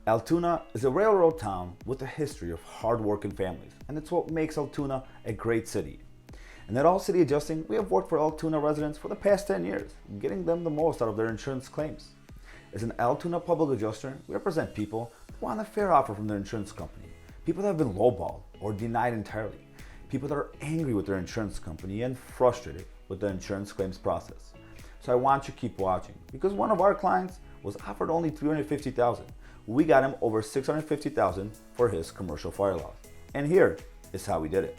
Altoona is a railroad town with a history of hard-working families, and it's what makes Altoona a great city. And at All City Adjusting, we have worked for Altoona residents for the past 10 years, getting them the most out of their insurance claims. As an Altoona Public Adjuster, we represent people who want a fair offer from their insurance company, people that have been lowballed or denied entirely, people that are angry with their insurance company and frustrated with the insurance claims process. So I want you to keep watching, because one of our clients was offered only $350,000. We got him over $650,000 for his commercial fire loss. And here is how we did it.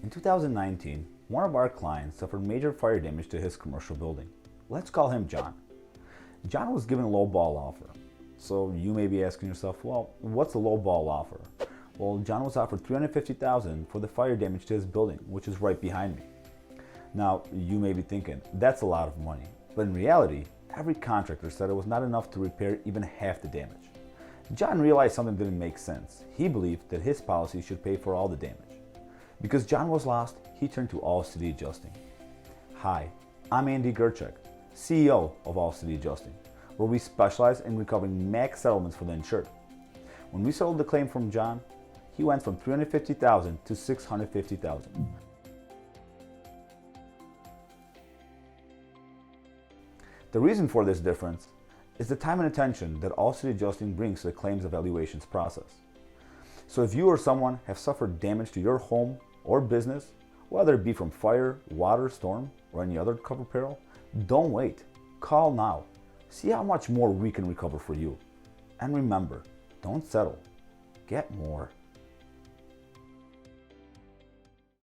In 2019, one of our clients suffered major fire damage to his commercial building. Let's call him John. John was given a low ball offer. So you may be asking yourself, well, what's a low ball offer? Well, John was offered $350,000 for the fire damage to his building, which is right behind me. Now, you may be thinking, that's a lot of money. But in reality, every contractor said it was not enough to repair even half the damage. John realized something didn't make sense. He believed that his policy should pay for all the damage. Because John was lost, he turned to All City Adjusting. Hi, I'm Andy Gerchek, CEO of All City Adjusting, where we specialize in recovering max settlements for the insured. When we settled the claim from John, he went from $350,000 to $650,000. The reason for this difference is the time and attention that All City Adjusting brings to the claims evaluations process. So if you or someone have suffered damage to your home or business, whether it be from fire, water, storm, or any other cover peril, don't wait. Call now. See how much more we can recover for you. And remember, don't settle. Get more.